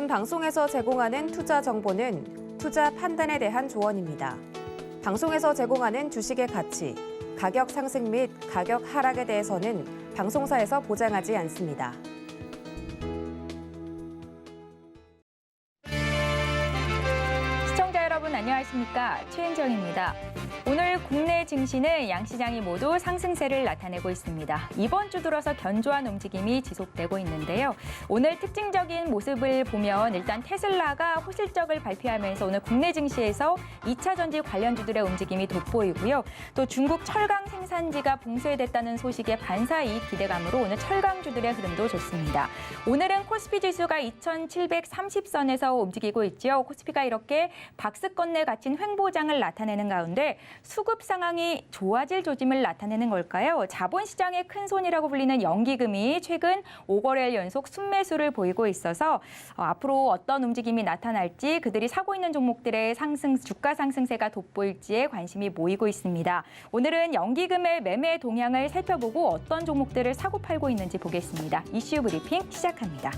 본 방송에서 제공하는 투자 정보는 투자 판단에 대한 조언입니다. 방송에서 제공하는 주식의 가치, 가격 상승 및 가격 하락에 대해서는 방송사에서 보장하지 않습니다. 시청자 여러분 안녕하십니까? 최은정입니다. 오늘 국내 증시는 양시장이 모두 상승세를 나타내고 있습니다. 이번 주 들어서 견조한 움직임이 지속되고 있는데요. 오늘 특징적인 모습을 보면 일단 테슬라가 호실적을 발표하면서 오늘 국내 증시에서 2차 전지 관련주들의 움직임이 돋보이고요. 또 중국 철강 생산지가 봉쇄됐다는 소식에 반사이익 기대감으로 오늘 철강주들의 흐름도 좋습니다. 오늘은 코스피 지수가 2,730선에서 움직이고 있죠. 코스피가 이렇게 박스권에 갇힌 횡보장을 나타내는 가운데 수급 상황이 좋아질 조짐을 나타내는 걸까요? 자본시장의 큰손이라고 불리는 연기금이 최근 5거래일 연속 순매수를 보이고 있어서 앞으로 어떤 움직임이 나타날지 그들이 사고 있는 종목들의 주가 상승세가 돋보일지에 관심이 모이고 있습니다. 오늘은 연기금의 매매 동향을 살펴보고 어떤 종목들을 사고 팔고 있는지 보겠습니다. 이슈 브리핑 시작합니다.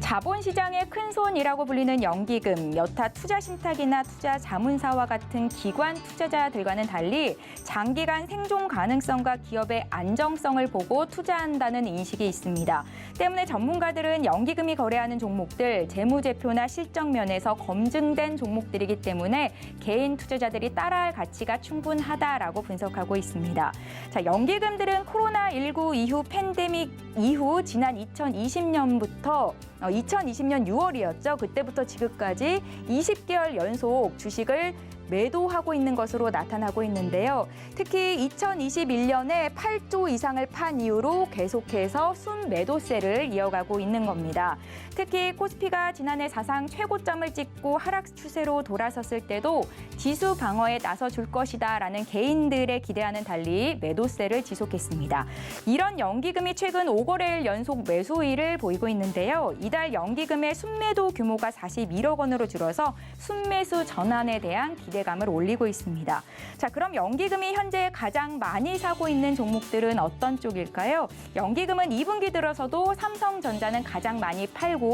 자본시장의 큰손이라고 불리는 연기금, 여타 투자신탁이나 투자자문사와 같은 기관 투자자들과는 달리 장기간 생존 가능성과 기업의 안정성을 보고 투자한다는 인식이 있습니다. 때문에 전문가들은 연기금이 거래하는 종목들, 재무제표나 실적 면에서 검증된 종목들이기 때문에 개인 투자자들이 따라할 가치가 충분하다라고 분석하고 있습니다. 자, 연기금들은 코로나19 이후 팬데믹 이후 지난 2020년부터 2020년 6월이었죠. 그때부터 지금까지 20개월 연속 주식을 매도하고 있는 것으로 나타나고 있는데요. 특히 2021년에 8조 이상을 판 이후로 계속해서 순매도세를 이어가고 있는 겁니다. 특히 코스피가 지난해 사상 최고점을 찍고 하락 추세로 돌아섰을 때도 지수 방어에 나서줄 것이다라는 개인들의 기대와는 달리 매도세를 지속했습니다. 이런 연기금이 최근 5거래일 연속 매수일을 보이고 있는데요. 이달 연기금의 순매도 규모가 41억 원으로 줄어서 순매수 전환에 대한 기대감을 올리고 있습니다. 자, 그럼 연기금이 현재 가장 많이 사고 있는 종목들은 어떤 쪽일까요? 연기금은 2분기 들어서도 삼성전자는 가장 많이 팔고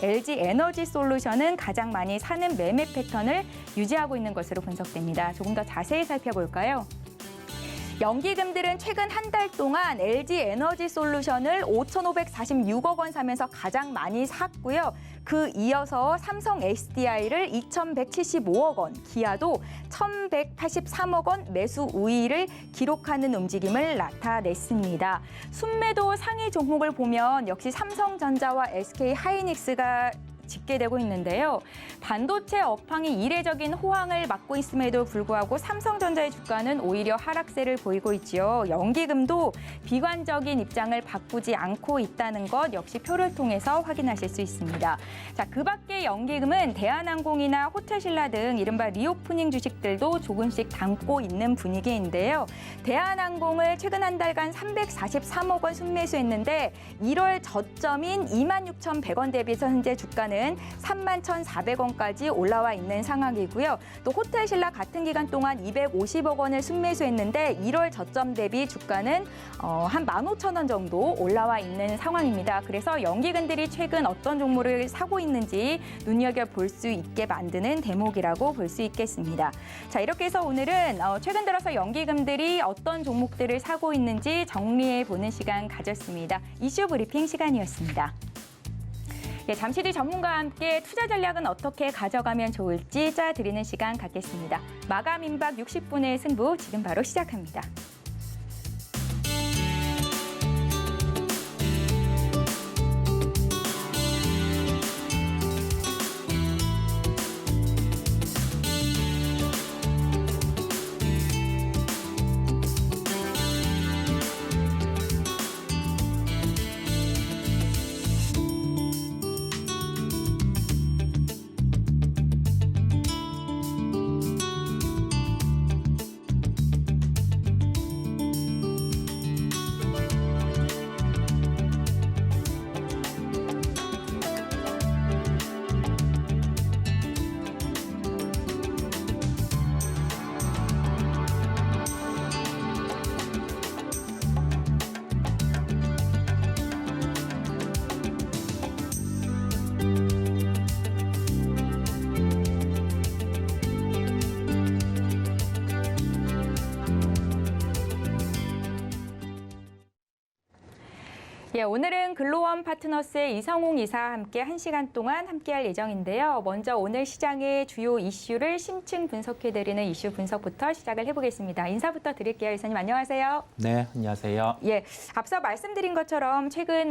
LG에너지솔루션은 가장 많이 사는 매매 패턴을 유지하고 있는 것으로 분석됩니다. 조금 더 자세히 살펴볼까요? 연기금들은 최근 한 달 동안 LG에너지솔루션을 5,546억 원 사면서 가장 많이 샀고요. 그 이어서 삼성 SDI를 2,175억 원, 기아도 1,183억 원 매수 우위를 기록하는 움직임을 나타냈습니다. 순매도 상위 종목을 보면 역시 삼성전자와 SK하이닉스가 집계되고 있는데요. 반도체 업황이 이례적인 호황을 맞고 있음에도 불구하고 삼성전자의 주가는 오히려 하락세를 보이고 있지요. 연기금도 비관적인 입장을 바꾸지 않고 있다는 것 역시 표를 통해서 확인하실 수 있습니다. 자, 그 밖에 연기금은 대한항공이나 호텔신라 등 이른바 리오프닝 주식들도 조금씩 담고 있는 분위기인데요. 대한항공을 최근 한 달간 343억 원 순매수했는데 1월 저점인 26,100원 대비해서 현재 주가는 31,400원까지 올라와 있는 상황이고요. 또 호텔신라 같은 기간 동안 250억 원을 순매수했는데 1월 저점 대비 주가는 한 15,000원 정도 올라와 있는 상황입니다. 그래서 연기금들이 최근 어떤 종목을 사고 있는지 눈여겨볼 수 있게 만드는 대목이라고 볼 수 있겠습니다. 자, 이렇게 해서 오늘은 최근 들어서 연기금들이 어떤 종목들을 사고 있는지 정리해보는 시간 가졌습니다. 이슈 브리핑 시간이었습니다. 네, 잠시 뒤 전문가와 함께 투자 전략은 어떻게 가져가면 좋을지 짜드리는 시간 갖겠습니다. 마감 임박 60분의 승부 지금 바로 시작합니다. 예, 오늘은 글로원 파트너스의 이성웅 이사 함께 1시간 동안 함께할 예정인데요. 먼저 오늘 시장의 주요 이슈를 심층 분석해드리는 이슈 분석부터 시작을 해보겠습니다. 인사부터 드릴게요. 이사님 안녕하세요. 네, 안녕하세요. 예, 앞서 말씀드린 것처럼 최근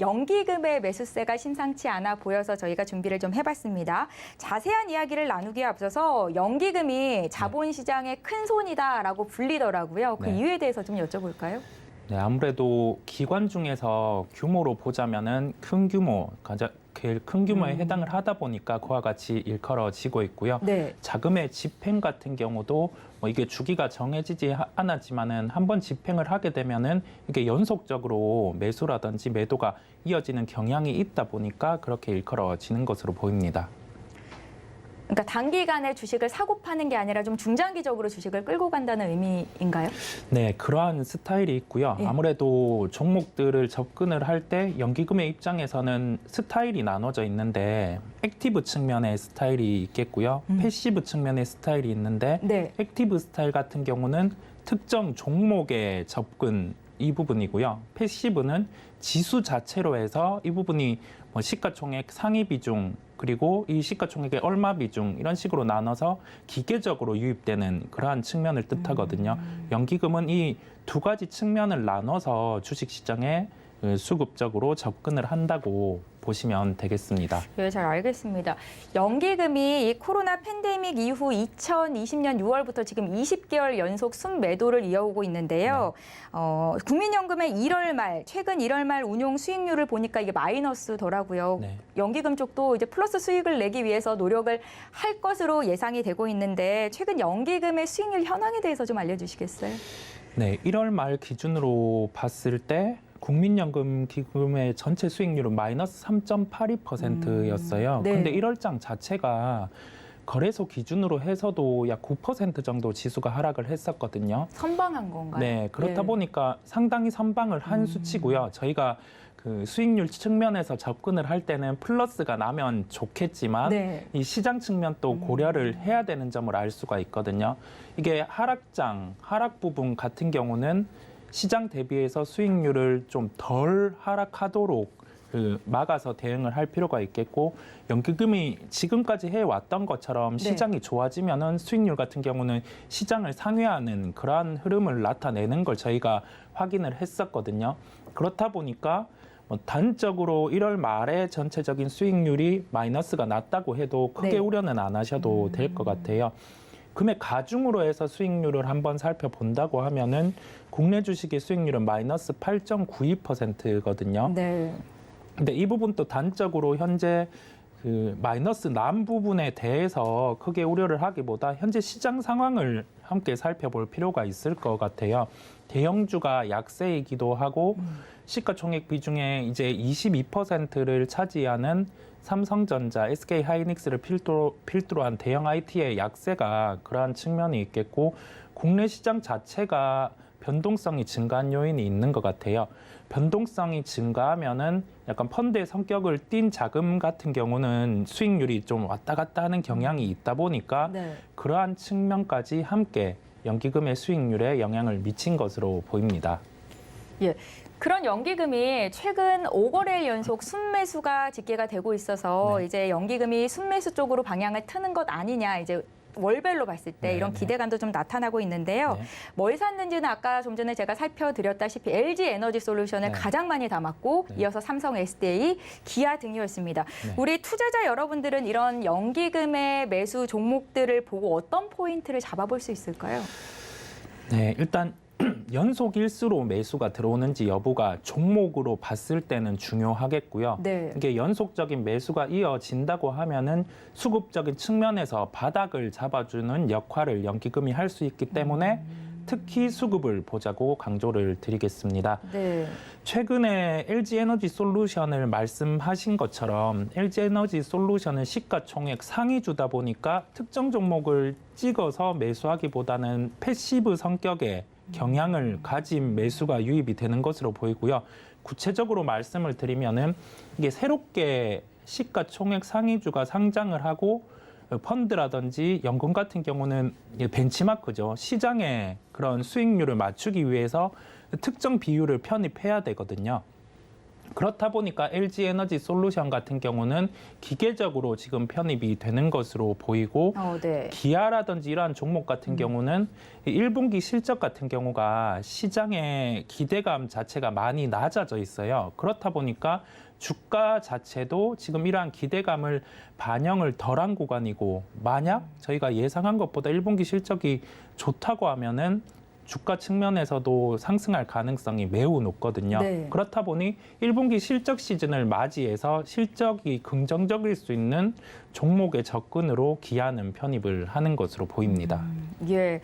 연기금의 매수세가 심상치 않아 보여서 저희가 준비를 좀 해봤습니다. 자세한 이야기를 나누기에 앞서서 연기금이 자본시장의 큰 손이다라고 불리더라고요. 그 네. 이유에 대해서 좀 여쭤볼까요? 네, 아무래도 기관 중에서 규모로 보자면은 큰 규모, 가장 제일 큰 규모에 해당을 하다 보니까 그와 같이 일컬어지고 있고요. 네. 자금의 집행 같은 경우도 뭐 이게 주기가 정해지지 않았지만은 한번 집행을 하게 되면은 이게 연속적으로 매수라든지 매도가 이어지는 경향이 있다 보니까 그렇게 일컬어지는 것으로 보입니다. 그러니까 단기간에 주식을 사고 파는 게 아니라 좀 중장기적으로 주식을 끌고 간다는 의미인가요? 네, 그러한 스타일이 있고요. 예. 아무래도 종목들을 접근을 할 때 연기금의 입장에서는 스타일이 나눠져 있는데 액티브 측면의 스타일이 있겠고요. 패시브 측면의 스타일이 있는데 네. 액티브 스타일 같은 경우는 특정 종목의 접근 이 부분이고요. 패시브는 지수 자체로 해서 이 부분이 뭐 시가총액 상위 비중 그리고 이 시가총액의 얼마 비중 이런 식으로 나눠서 기계적으로 유입되는 그러한 측면을 뜻하거든요. 연기금은 이 두 가지 측면을 나눠서 주식시장에 수급적으로 접근을 한다고 보시면 되겠습니다. 네, 잘 알겠습니다. 연기금이 이 코로나 팬데믹 이후 2020년 6월부터 지금 20개월 연속 순매도를 이어오고 있는데요. 국민연금의 1월 말, 최근 1월 말 운용 수익률을 보니까 이게 마이너스더라고요. 네. 연기금 쪽도 이제 플러스 수익을 내기 위해서 노력을 할 것으로 예상이 되고 있는데 최근 연기금의 수익률 현황에 대해서 좀 알려주시겠어요? 네, 1월 말 기준으로 봤을 때 국민연금 기금의 전체 수익률은 마이너스 3.82%였어요. 네. 근데 1월장 자체가 거래소 기준으로 해서도 약 9% 정도 지수가 하락을 했었거든요. 선방한 건가요? 네, 그렇다 네. 보니까 상당히 선방을 한 수치고요. 저희가 그 수익률 측면에서 접근을 할 때는 플러스가 나면 좋겠지만 네. 이 시장 측면 또 고려를 해야 되는 점을 알 수가 있거든요. 이게 하락 부분 같은 경우는 시장 대비해서 수익률을 좀 덜 하락하도록 막아서 대응을 할 필요가 있겠고 연기금이 지금까지 해왔던 것처럼 네. 시장이 좋아지면은 수익률 같은 경우는 시장을 상회하는 그러한 흐름을 나타내는 걸 저희가 확인을 했었거든요. 그렇다 보니까 뭐 단적으로 1월 말에 전체적인 수익률이 마이너스가 났다고 해도 크게 네. 우려는 안 하셔도 될 것 같아요. 금액 가중으로 해서 수익률을 한번 살펴본다고 하면은 국내 주식의 수익률은 마이너스 8.92%거든요. 네. 근데 이 부분도 단적으로 현재 그 마이너스 난 부분에 대해서 크게 우려를 하기보다 현재 시장 상황을 함께 살펴볼 필요가 있을 것 같아요. 대형주가 약세이기도 하고 시가총액 비중에 이제 22%를 차지하는 삼성전자, SK하이닉스를 필두로 한 대형 IT의 약세가 그러한 측면이 있겠고 국내 시장 자체가 변동성이 증가한 요인이 있는 것 같아요. 변동성이 증가하면은 약간 펀드의 성격을 띈 자금 같은 경우는 수익률이 좀 왔다 갔다 하는 경향이 있다 보니까 네. 그러한 측면까지 함께 연기금의 수익률에 영향을 미친 것으로 보입니다. 예. 그런 연기금이 최근 5거래일 연속 순매수가 집계가 되고 있어서 네. 이제 연기금이 순매수 쪽으로 방향을 트는 것 아니냐 이제 월별로 봤을 때 네, 이런 네. 기대감도 좀 나타나고 있는데요. 네. 뭘 샀는지는 아까 좀 전에 제가 살펴드렸다시피 LG 에너지 솔루션을 네. 가장 많이 담았고 네. 이어서 삼성 SDA, 기아 등이었습니다. 네. 우리 투자자 여러분들은 이런 연기금의 매수 종목들을 보고 어떤 포인트를 잡아볼 수 있을까요? 네, 일단 연속 일수로 매수가 들어오는지 여부가 종목으로 봤을 때는 중요하겠고요. 네. 이게 연속적인 매수가 이어진다고 하면은 수급적인 측면에서 바닥을 잡아주는 역할을 연기금이 할 수 있기 때문에 특히 수급을 보자고 강조를 드리겠습니다. 네. 최근에 LG에너지 솔루션을 말씀하신 것처럼 LG에너지 솔루션은 시가총액 상위주다 보니까 특정 종목을 찍어서 매수하기보다는 패시브 성격의 경향을 가진 매수가 유입이 되는 것으로 보이고요. 구체적으로 말씀을 드리면은 이게 새롭게 시가총액 상위주가 상장을 하고 펀드라든지 연금 같은 경우는 벤치마크죠. 시장의 그런 수익률을 맞추기 위해서 특정 비율을 편입해야 되거든요. 그렇다 보니까 LG에너지 솔루션 같은 경우는 기계적으로 지금 편입이 되는 것으로 보이고 네. 기아라든지 이러한 종목 같은 경우는 1분기 실적 같은 경우가 시장의 기대감 자체가 많이 낮아져 있어요. 그렇다 보니까 주가 자체도 지금 이러한 기대감을 반영을 덜한 구간이고 만약 저희가 예상한 것보다 1분기 실적이 좋다고 하면은 주가 측면에서도 상승할 가능성이 매우 높거든요. 네. 그렇다 보니 1분기 실적 시즌을 맞이해서 실적이 긍정적일 수 있는 종목의 접근으로 기아는 편입을 하는 것으로 보입니다. 예.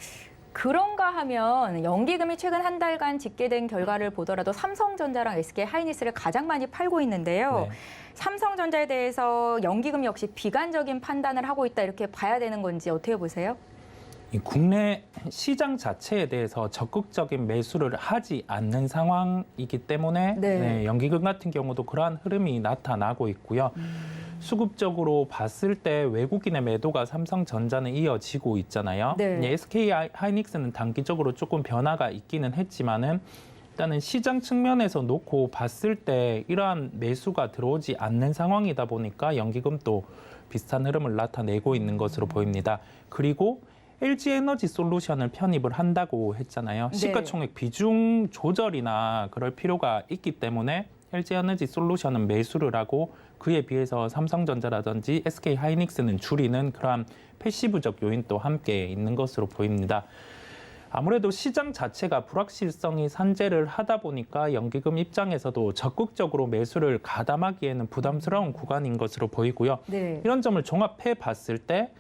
그런가 하면 연기금이 최근 한 달간 집계된 결과를 보더라도 삼성전자랑 SK하이닉스를 가장 많이 팔고 있는데요. 네. 삼성전자에 대해서 연기금 역시 비관적인 판단을 하고 있다 이렇게 봐야 되는 건지 어떻게 보세요? 이 국내 시장 자체에 대해서 적극적인 매수를 하지 않는 상황이기 때문에 네. 연기금 같은 경우도 그러한 흐름이 나타나고 있고요. 수급적으로 봤을 때 외국인의 매도가 삼성전자는 이어지고 있잖아요. 네. SK하이닉스는 단기적으로 조금 변화가 있기는 했지만은 일단은 시장 측면에서 놓고 봤을 때 이러한 매수가 들어오지 않는 상황이다 보니까 연기금도 비슷한 흐름을 나타내고 있는 것으로 보입니다. 그리고 LG에너지 솔루션을 편입을 한다고 했잖아요. 네. 시가총액 비중 조절이나 그럴 필요가 있기 때문에 LG에너지 솔루션은 매수를 하고 그에 비해서 삼성전자라든지 SK하이닉스는 줄이는 그러한 패시브적 요인도 함께 있는 것으로 보입니다. 아무래도 시장 자체가 불확실성이 산재를 하다 보니까 연기금 입장에서도 적극적으로 매수를 가담하기에는 부담스러운 구간인 것으로 보이고요. 네. 이런 점을 종합해 봤을 때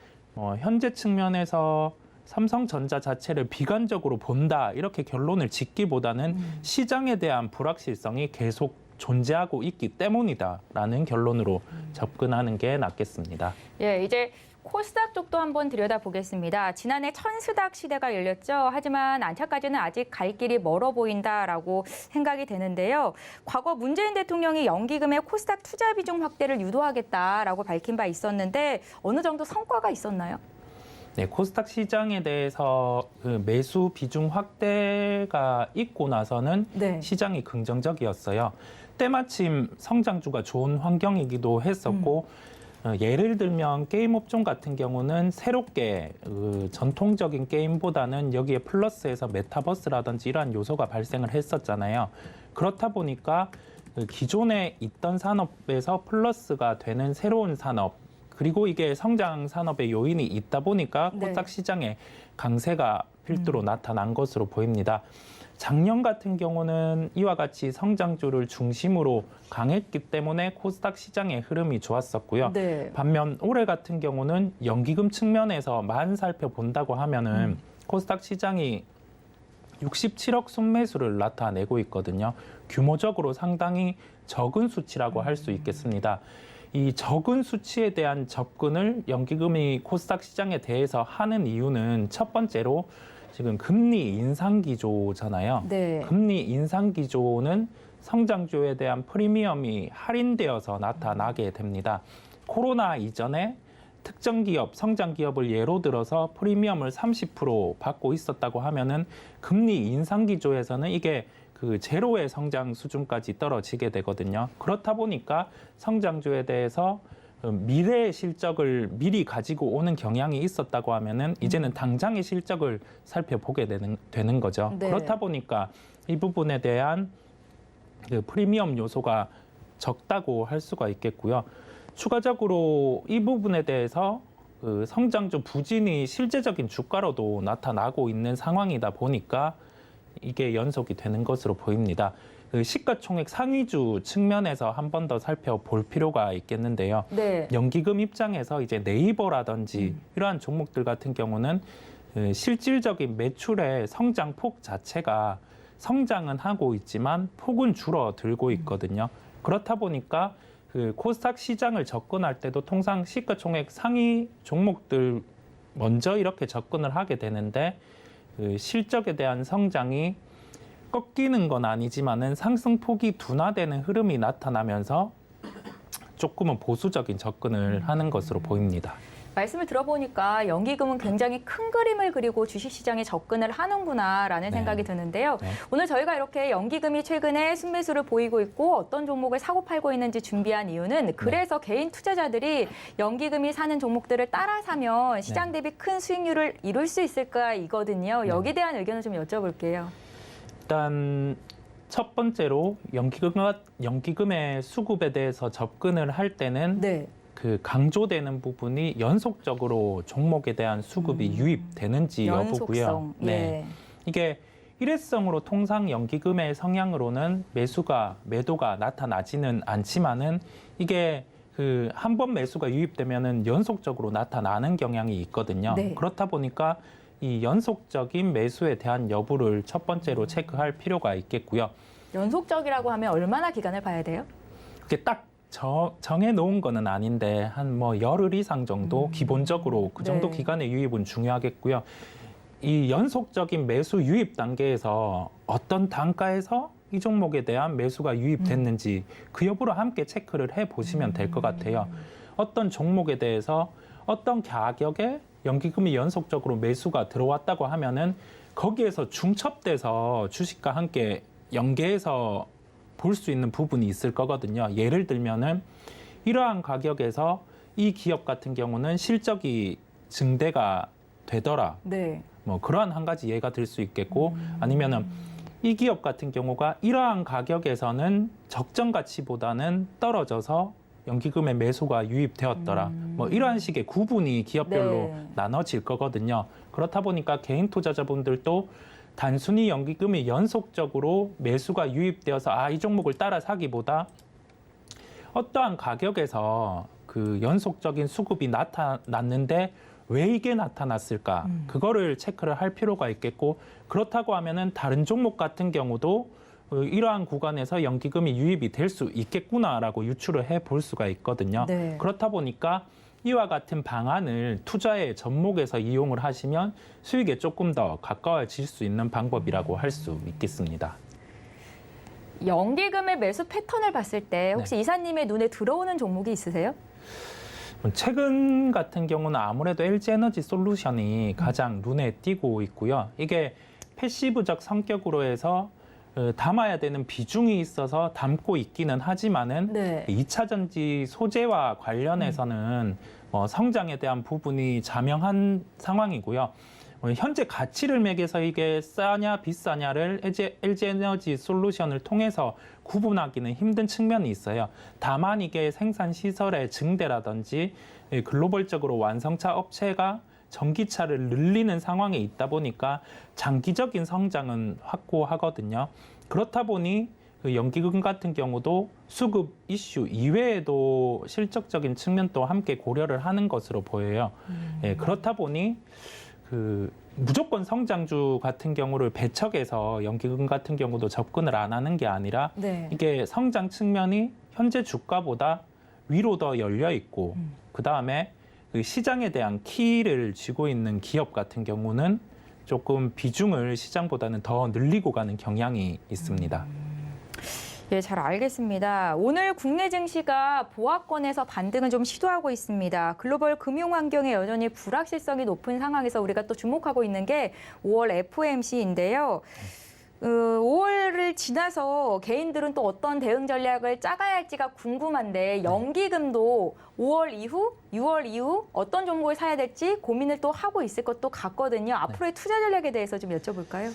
현재 측면에서 삼성전자 자체를 비관적으로 본다 이렇게 결론을 짓기보다는 시장에 대한 불확실성이 계속 존재하고 있기 때문이다라는 결론으로 접근하는 게 낫겠습니다. 예, 이제 코스닥 쪽도 한번 들여다보겠습니다. 지난해 천스닥 시대가 열렸죠. 하지만 안착까지는 아직 갈 길이 멀어 보인다라고 생각이 되는데요. 과거 문재인 대통령이 연기금의 코스닥 투자 비중 확대를 유도하겠다라고 밝힌 바 있었는데 어느 정도 성과가 있었나요? 네, 코스닥 시장에 대해서 그 매수 비중 확대가 있고 나서는 네. 시장이 긍정적이었어요. 때마침 성장주가 좋은 환경이기도 했었고 예를 들면 게임 업종 같은 경우는 새롭게 전통적인 게임보다는 여기에 플러스해서 메타버스라든지 이러한 요소가 발생을 했었잖아요. 그렇다 보니까 기존에 있던 산업에서 플러스가 되는 새로운 산업 그리고 이게 성장 산업의 요인이 있다 보니까 네. 코스닥 시장의 강세가 필두로 나타난 것으로 보입니다. 작년 같은 경우는 이와 같이 성장주를 중심으로 강했기 때문에 코스닥 시장의 흐름이 좋았었고요. 네. 반면 올해 같은 경우는 연기금 측면에서만 살펴본다고 하면은 코스닥 시장이 67억 순매수를 나타내고 있거든요. 규모적으로 상당히 적은 수치라고 할 수 있겠습니다. 이 적은 수치에 대한 접근을 연기금이 코스닥 시장에 대해서 하는 이유는 첫 번째로 지금 금리 인상 기조잖아요. 네. 금리 인상 기조는 성장주에 대한 프리미엄이 할인되어서 나타나게 됩니다. 코로나 이전에 특정 기업, 성장 기업을 예로 들어서 프리미엄을 30% 받고 있었다고 하면은 금리 인상 기조에서는 이게 그 제로의 성장 수준까지 떨어지게 되거든요. 그렇다 보니까 성장주에 대해서 미래의 실적을 미리 가지고 오는 경향이 있었다고 하면은 이제는 당장의 실적을 살펴보게 되는 거죠. 네. 그렇다 보니까 이 부분에 대한 그 프리미엄 요소가 적다고 할 수가 있겠고요. 추가적으로 이 부분에 대해서 그 성장주 부진이 실제적인 주가로도 나타나고 있는 상황이다 보니까 이게 연속이 되는 것으로 보입니다. 그 시가총액 상위주 측면에서 한 번 더 살펴볼 필요가 있겠는데요. 네. 연기금 입장에서 이제 네이버라든지 이러한 종목들 같은 경우는 그 실질적인 매출의 성장폭 자체가 성장은 하고 있지만 폭은 줄어들고 있거든요. 그렇다 보니까 그 코스닥 시장을 접근할 때도 통상 시가총액 상위 종목들 먼저 이렇게 접근을 하게 되는데 그 실적에 대한 성장이 꺾이는 건 아니지만은 상승폭이 둔화되는 흐름이 나타나면서 조금은 보수적인 접근을 하는 것으로 보입니다. 말씀을 들어보니까 연기금은 굉장히 큰 그림을 그리고 주식시장에 접근을 하는구나라는 네. 생각이 드는데요. 네. 오늘 저희가 이렇게 연기금이 최근에 순매수를 보이고 있고 어떤 종목을 사고 팔고 있는지 준비한 이유는 그래서 개인 투자자들이 연기금이 사는 종목들을 따라 사면 시장 대비 큰 수익률을 이룰 수 있을까 이거든요. 여기에 대한 의견을 좀 여쭤볼게요. 일단 첫 번째로 연기금의 수급에 대해서 접근을 할 때는 네. 그 강조되는 부분이 연속적으로 종목에 대한 수급이 유입되는지 여부고요. 연속성. 예. 이게 일회성으로 통상 연기금의 성향으로는 매도가 나타나지는 않지만은 이게 그 한 번 매수가 유입되면은 연속적으로 나타나는 경향이 있거든요. 네. 그렇다 보니까 이 연속적인 매수에 대한 여부를 첫 번째로 체크할 필요가 있겠고요. 연속적이라고 하면 얼마나 기간을 봐야 돼요? 이게 딱 정해 놓은 거는 아닌데 한 뭐 열흘 이상 정도 기본적으로 그 정도 네. 기간의 유입은 중요하겠고요. 이 연속적인 매수 유입 단계에서 어떤 단가에서 이 종목에 대한 매수가 유입됐는지 그 여부를 함께 체크를 해 보시면 될 것 같아요. 어떤 종목에 대해서 어떤 가격에 연기금이 연속적으로 매수가 들어왔다고 하면은 거기에서 중첩돼서 주식과 함께 연계해서 볼 수 있는 부분이 있을 거거든요. 예를 들면은 이러한 가격에서 이 기업 같은 경우는 실적이 증대가 되더라. 네. 뭐 그러한 한 가지 예가 될 수 있겠고 아니면은 이 기업 같은 경우가 이러한 가격에서는 적정 가치보다는 떨어져서 연기금의 매수가 유입되었더라. 뭐 이러한 식의 구분이 기업별로 네. 나눠질 거거든요. 그렇다 보니까 개인 투자자분들도 단순히 연기금이 연속적으로 매수가 유입되어서 이 종목을 따라 사기보다 어떠한 가격에서 그 연속적인 수급이 나타났는데 왜 이게 나타났을까? 그거를 체크를 할 필요가 있겠고 그렇다고 하면은 다른 종목 같은 경우도 이러한 구간에서 연기금이 유입이 될 수 있겠구나라고 유추를 해 볼 수가 있거든요. 네. 그렇다 보니까 이와 같은 방안을 투자의 접목에서 이용을 하시면 수익에 조금 더 가까워질 수 있는 방법이라고 할 수 있겠습니다. 연기금의 매수 패턴을 봤을 때 혹시 이사님의 눈에 들어오는 종목이 있으세요? 최근 같은 경우는 아무래도 LG에너지 솔루션이 가장 눈에 띄고 있고요. 이게 패시브적 성격으로 해서 담아야 되는 비중이 있어서 담고 있기는 하지만은 네. 2차 전지 소재와 관련해서는 성장에 대한 부분이 자명한 상황이고요. 현재 가치를 매겨서 이게 싸냐 비싸냐를 LG에너지 솔루션을 통해서 구분하기는 힘든 측면이 있어요. 다만 이게 생산 시설의 증대라든지 글로벌적으로 완성차 업체가 전기차를 늘리는 상황에 있다 보니까 장기적인 성장은 확고하거든요. 그렇다 보니 그 연기금 같은 경우도 수급 이슈 이외에도 실적적인 측면도 함께 고려를 하는 것으로 보여요. 그렇다 보니 그 무조건 성장주 같은 경우를 배척해서 연기금 같은 경우도 접근을 안 하는 게 아니라 네. 이게 성장 측면이 현재 주가보다 위로 더 열려 있고 그 다음에 그 시장에 대한 키를 쥐고 있는 기업 같은 경우는 조금 비중을 시장보다는 더 늘리고 가는 경향이 있습니다. 예, 잘 알겠습니다. 오늘 국내 증시가 보합권에서 반등을 좀 시도하고 있습니다. 글로벌 금융 환경에 여전히 불확실성이 높은 상황에서 우리가 또 주목하고 있는 게 5월 FOMC인데요. 5월을 지나서 개인들은 또 어떤 대응 전략을 짜가야 할지가 궁금한데 연기금도 5월 이후, 6월 이후 어떤 종목을 사야 될지 고민을 또 하고 있을 것도 같거든요. 앞으로의 투자 전략에 대해서 좀 여쭤볼까요?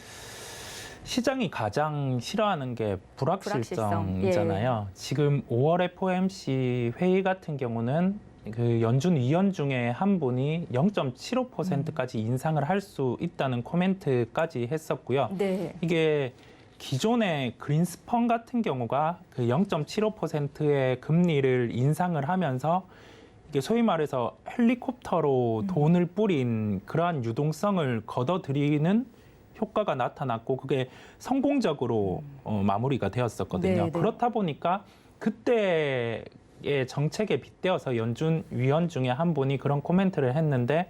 시장이 가장 싫어하는 게 불확실성. 불확실성이잖아요. 지금 5월 FOMC 회의 같은 경우는 그 연준 위원 중에 한 분이 0.75%까지 인상을 할 수 있다는 코멘트까지 했었고요. 네. 이게 기존의 그린스펀 같은 경우가 그 0.75%의 금리를 인상을 하면서 이게 소위 말해서 헬리콥터로 돈을 뿌린 그러한 유동성을 걷어들이는 효과가 나타났고 그게 성공적으로 마무리가 되었었거든요. 네, 네. 그렇다 보니까 그때의 정책에 빗대어서 연준 위원 중에 한 분이 그런 코멘트를 했는데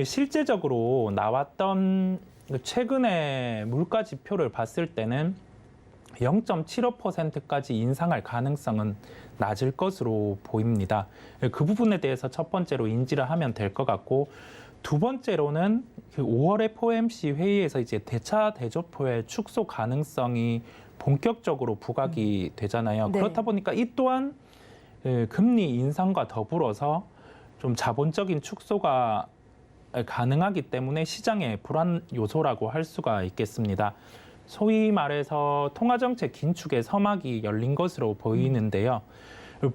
실제적으로 나왔던 최근의 물가 지표를 봤을 때는 0.75%까지 인상할 가능성은 낮을 것으로 보입니다. 그 부분에 대해서 첫 번째로 인지를 하면 될 것 같고, 두 번째로는 그 5월 FOMC 회의에서 이제 대차 대조표의 축소 가능성이 본격적으로 부각이 되잖아요. 네. 그렇다 보니까 이 또한 금리 인상과 더불어서 좀 자본적인 축소가 가능하기 때문에 시장의 불안 요소라고 할 수가 있겠습니다. 소위 말해서 통화정책 긴축의 서막이 열린 것으로 보이는데요.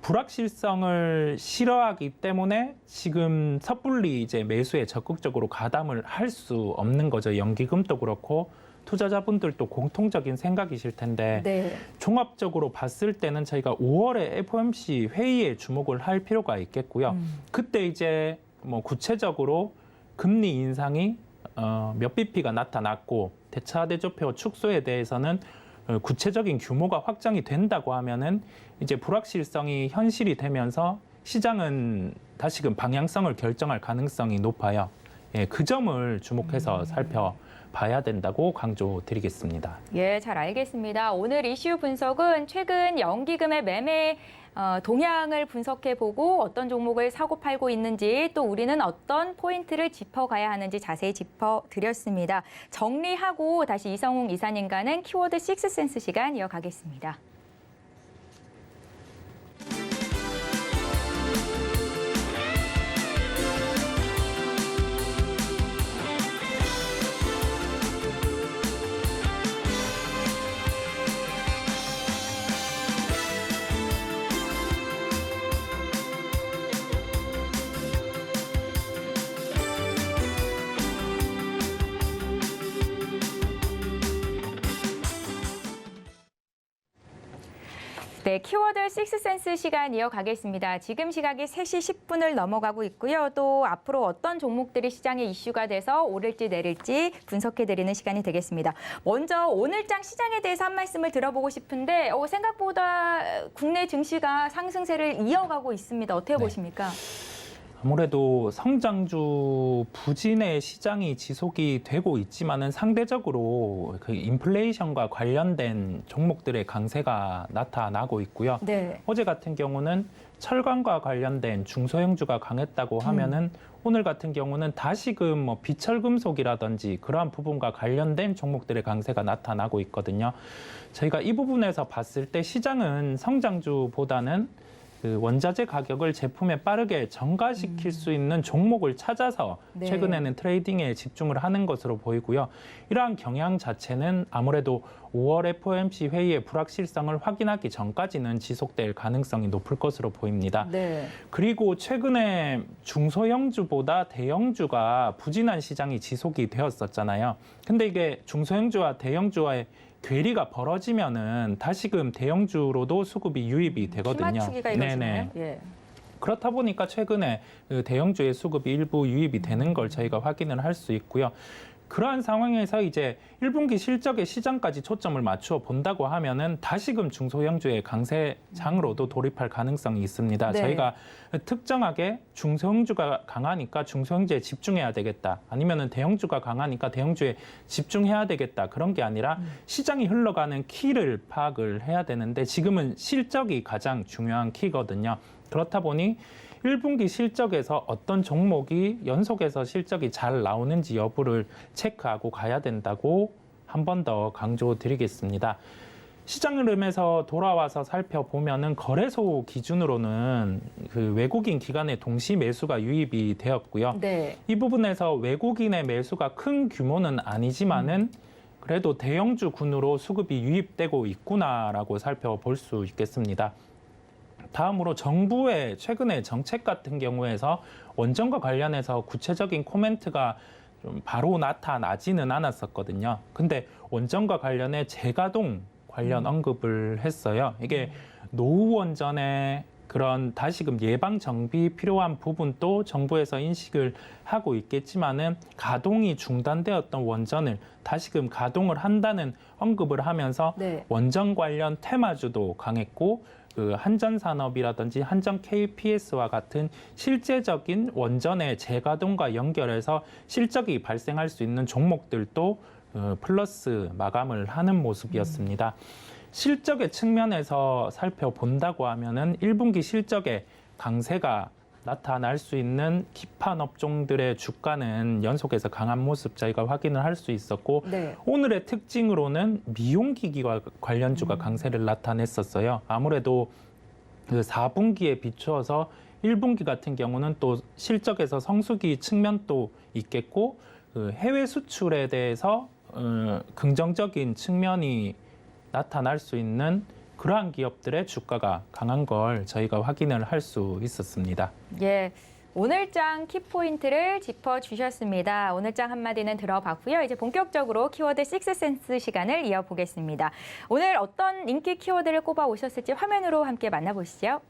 불확실성을 싫어하기 때문에 지금 섣불리 이제 매수에 적극적으로 가담을 할 수 없는 거죠. 연기금도 그렇고 투자자분들도 공통적인 생각이실 텐데 네. 종합적으로 봤을 때는 저희가 5월에 FOMC 회의에 주목을 할 필요가 있겠고요. 그때 이제 뭐 구체적으로 금리 인상이 몇 bp가 나타났고 대차 대조표 축소에 대해서는 구체적인 규모가 확정이 된다고 하면은 이제 불확실성이 현실이 되면서 시장은 다시금 방향성을 결정할 가능성이 높아요. 예, 그 점을 주목해서 살펴봐야 된다고 강조드리겠습니다. 예, 잘 알겠습니다. 오늘 이슈 분석은 최근 연기금의 매매 동향을 분석해보고 어떤 종목을 사고 팔고 있는지 또 우리는 어떤 포인트를 짚어가야 하는지 자세히 짚어드렸습니다. 정리하고 다시 이성웅 이사님과는 키워드 식스센스 시간 이어가겠습니다. 네, 키워드 식스센스 시간 이어가겠습니다. 지금 시각이 3시 10분을 넘어가고 있고요. 또 앞으로 어떤 종목들이 시장에 이슈가 돼서 오를지 내릴지 분석해드리는 시간이 되겠습니다. 먼저 오늘장 시장에 대해서 한 말씀을 들어보고 싶은데 생각보다 국내 증시가 상승세를 이어가고 있습니다. 어떻게 보십니까? 아무래도 성장주 부진의 시장이 지속이 되고 있지만은 상대적으로 그 인플레이션과 관련된 종목들의 강세가 나타나고 있고요. 네. 어제 같은 경우는 철강과 관련된 중소형주가 강했다고 하면은 오늘 같은 경우는 다시금 뭐 비철금속이라든지 그러한 부분과 관련된 종목들의 강세가 나타나고 있거든요. 저희가 이 부분에서 봤을 때 시장은 성장주보다는 그 원자재 가격을 제품에 빠르게 전가시킬 수 있는 종목을 찾아서 네. 최근에는 트레이딩에 집중을 하는 것으로 보이고요. 이러한 경향 자체는 아무래도 5월 FOMC 회의의 불확실성을 확인하기 전까지는 지속될 가능성이 높을 것으로 보입니다. 네. 그리고 최근에 중소형주보다 대형주가 부진한 시장이 지속이 되었었잖아요. 근데 이게 중소형주와 대형주와의 괴리가 벌어지면은 다시금 대형주로도 수급이 유입이 되거든요. 맞추기가 이루어지나요? 예. 그렇다 보니까 최근에 그 대형주의 수급이 일부 유입이 되는 걸 저희가 확인을 할 수 있고요. 그러한 상황에서 이제 1분기 실적의 시장까지 초점을 맞추어 본다고 하면은 다시금 중소형주의 강세장으로도 돌입할 가능성이 있습니다. 네. 저희가 특정하게 중소형주가 강하니까 중소형주에 집중해야 되겠다. 아니면은 대형주가 강하니까 대형주에 집중해야 되겠다. 그런 게 아니라 시장이 흘러가는 키를 파악을 해야 되는데 지금은 실적이 가장 중요한 키거든요. 그렇다 보니 1분기 실적에서 어떤 종목이 연속해서 실적이 잘 나오는지 여부를 체크하고 가야 된다고 한 번 더 강조드리겠습니다. 시장 흐름에서 돌아와서 살펴보면은 거래소 기준으로는 그 외국인 기관의 동시 매수가 유입이 되었고요. 네. 이 부분에서 외국인의 매수가 큰 규모는 아니지만은 그래도 대형주 군으로 수급이 유입되고 있구나라고 살펴볼 수 있겠습니다. 다음으로 정부의 최근의 정책 같은 경우에서 원전과 관련해서 구체적인 코멘트가 좀 바로 나타나지는 않았었거든요. 근데 원전과 관련해 재가동 관련 언급을 했어요. 이게 노후 원전의 그런 다시금 예방 정비 필요한 부분도 정부에서 인식을 하고 있겠지만은 가동이 중단되었던 원전을 다시금 가동을 한다는 언급을 하면서 네. 원전 관련 테마주도 강했고 그 한전산업이라든지 한전 KPS와 같은 실제적인 원전의 재가동과 연결해서 실적이 발생할 수 있는 종목들도 플러스 마감을 하는 모습이었습니다. 실적의 측면에서 살펴본다고 하면은 1분기 실적에 강세가 나타날 수 있는 기판 업종들의 주가는 연속해서 강한 모습 저희가 확인을 할 수 있었고 네. 오늘의 특징으로는 미용기기와 관련주가 강세를 나타냈었어요. 아무래도 그 4분기에 비추어서 1분기 같은 경우는 또 실적에서 성수기 측면도 있겠고 그 해외 수출에 대해서 긍정적인 측면이 나타날 수 있는 그러한 기업들의 주가가 강한 걸 저희가 확인을 할 수 있었습니다. 예. 오늘장 키포인트를 짚어주셨습니다. 오늘장 한마디는 들어봤고요. 이제 본격적으로 키워드 식스센스 시간을 이어보겠습니다. 오늘 어떤 인기 키워드를 꼽아 오셨을지 화면으로 함께 만나보시죠.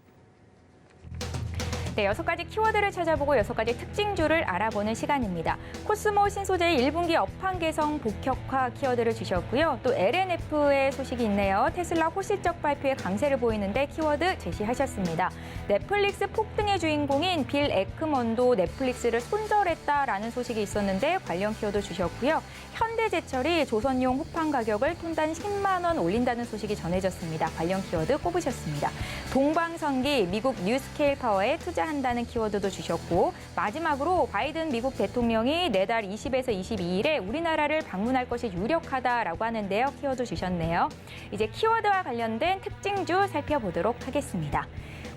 네, 6가지 키워드를 찾아보고 6가지 특징주를 알아보는 시간입니다. 코스모 신소재의 1분기 업황 개선 본격화 키워드를 주셨고요. 또 LNF의 소식이 있네요. 테슬라 호실적 발표에 강세를 보이는데 키워드 제시하셨습니다. 넷플릭스 폭등의 주인공인 빌 에크먼도 넷플릭스를 손절했다라는 소식이 있었는데 관련 키워드 주셨고요. 현대제철이 조선용 호판 가격을 톤당 10만 원 올린다는 소식이 전해졌습니다. 관련 키워드 꼽으셨습니다. 동방성기 미국 뉴스케일 파워에 투자한다는 키워드도 주셨고 마지막으로 바이든 미국 대통령이 내달 20에서 22일에 우리나라를 방문할 것이 유력하다라고 하는데요. 키워드 주셨네요. 이제 키워드와 관련된 특징주 살펴보도록 하겠습니다.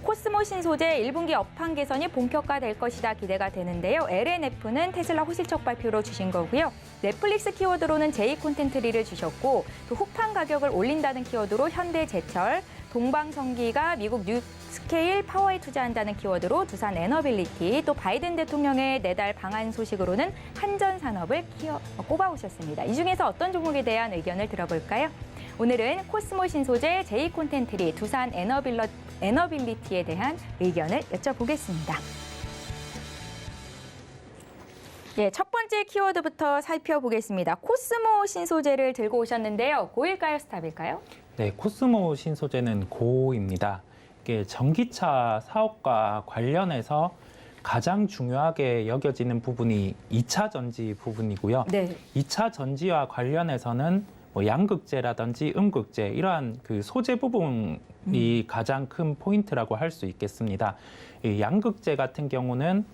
코스모 신소재 1분기 업황 개선이 본격화될 것이다 기대가 되는데요. LNF는 테슬라 호실적 발표로 주신 거고요. 넷플릭스 키워드로는 제이 콘텐츠리를 주셨고 또 호판 가격을 올린다는 키워드로 현대제철, 동방성기가 미국 뉴스케일 파워에 투자한다는 키워드로 두산 에너빌리티, 또 바이든 대통령의 내달 방한 소식으로는 한전산업을 꼽아오셨습니다. 이 중에서 어떤 종목에 대한 의견을 들어볼까요? 오늘은 코스모 신소재, 제이 콘텐츠리, 두산 에너빌리티에 대한 의견을 여쭤보겠습니다. 예, 첫 번째 키워드부터 살펴보겠습니다. 코스모 신소재를 들고 오셨는데요. 고일까요, 스탑일까요? 네, 코스모 신소재는 고입니다. 이게 전기차 사업과 관련해서 가장 중요하게 여겨지는 부분이 2차 전지 부분이고요. 네. 2차 전지와 관련해서는 뭐 양극재라든지 음극재 이러한 그 소재 부분이 가장 큰 포인트라고 할 수 있겠습니다. 이 양극재 같은 경우는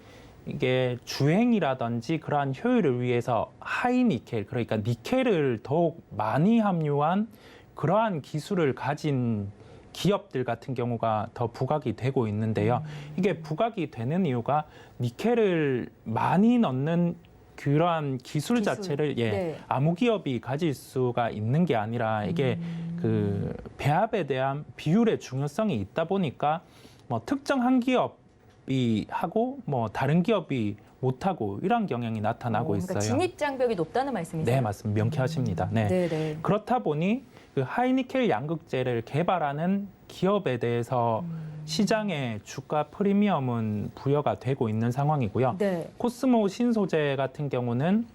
이게 주행이라든지 그러한 효율을 위해서 하이니켈, 그러니까 니켈을 더욱 많이 함유한 그러한 기술을 가진 기업들 같은 경우가 더 부각이 되고 있는데요. 이게 부각이 되는 이유가 니켈을 많이 넣는 그러한 기술 자체를 네. 아무 기업이 가질 수가 있는 게 아니라 이게 그 배합에 대한 비율의 중요성이 있다 보니까 뭐 특정 한 기업이 하고 뭐 다른 기업이 못하고 이런 경향이 나타나고 그러니까 있어요. 진입 장벽이 높다는 말씀이세요? 네, 맞습니다. 명쾌하십니다. 네. 네. 그렇다 보니 그 하이니켈 양극재를 개발하는 기업에 대해서 시장의 주가 프리미엄은 부여가 되고 있는 상황이고요. 네. 코스모 신소재 같은 경우는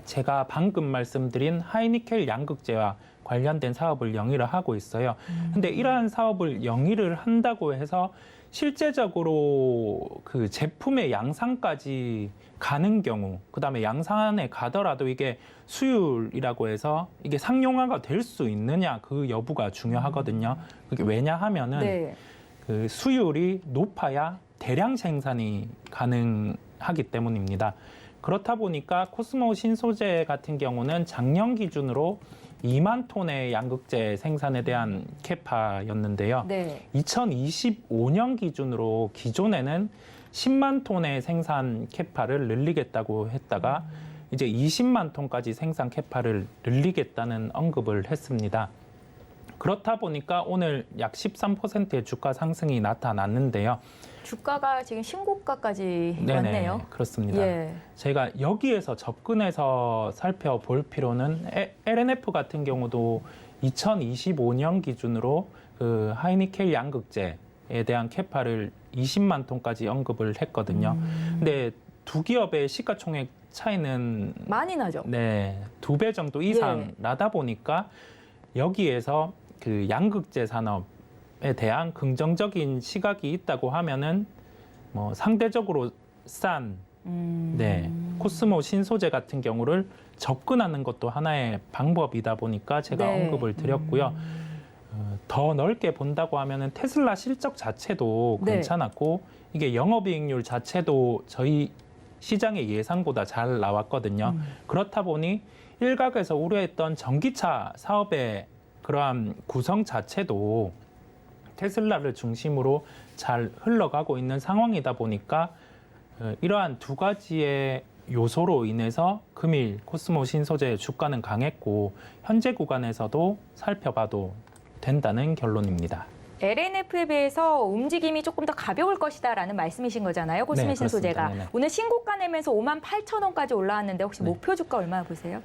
제가 방금 말씀드린 하이니켈 양극재와 관련된 사업을 영위를 하고 있어요. 근데 이러한 사업을 영위를 한다고 해서 실제적으로 그 제품의 양산까지 가는 경우, 그다음에 양산에 가더라도 이게 수율이라고 해서 이게 상용화가 될 수 있느냐 그 여부가 중요하거든요. 그게 왜냐하면은 네. 그 수율이 높아야 대량 생산이 가능하기 때문입니다. 그렇다 보니까 코스모 신소재 같은 경우는 작년 기준으로 2만 톤의 양극재 생산에 대한 캐파였는데요. 네. 2025년 기준으로 기존에는 10만 톤의 생산 캐파를 늘리겠다고 했다가 이제 20만 톤까지 생산 캐파를 늘리겠다는 언급을 했습니다. 그렇다 보니까 오늘 약 13%의 주가 상승이 나타났는데요. 주가가 지금 신고가까지 네네, 왔네요. 그렇습니다. 예. 제가 여기에서 접근해서 살펴볼 필요는 LNF 같은 경우도 2025년 기준으로 그 하이니켈 양극재에 대한 캐파를 20만 톤까지 언급을 했거든요. 근데 두 기업의 시가총액 차이는 많이 나죠? 네, 2배 정도 이상 예. 나다 보니까 여기에서 그 양극재 산업에 대한 긍정적인 시각이 있다고 하면은 뭐 상대적으로 싼 네, 코스모 신소재 같은 경우를 접근하는 것도 하나의 방법이다 보니까 제가 네. 언급을 드렸고요. 더 넓게 본다고 하면은 테슬라 실적 자체도 네. 괜찮았고 이게 영업이익률 자체도 저희 시장의 예상보다 잘 나왔거든요. 그렇다 보니 일각에서 우려했던 전기차 사업의 그러한 구성 자체도 테슬라를 중심으로 잘 흘러가고 있는 상황이다 보니까 이러한 두 가지의 요소로 인해서 금일 코스모 신소재 주가는 강했고 현재 구간에서도 살펴봐도 된다는 결론입니다. LNF에 비해서 움직임이 조금 더 가벼울 것이다라는 말씀이신 거잖아요. 코스모 네, 신소재가. 그렇습니다. 네네. 오늘 신고가 내면서 58,000원까지 올라왔는데 혹시 네. 목표 주가 얼마 보세요?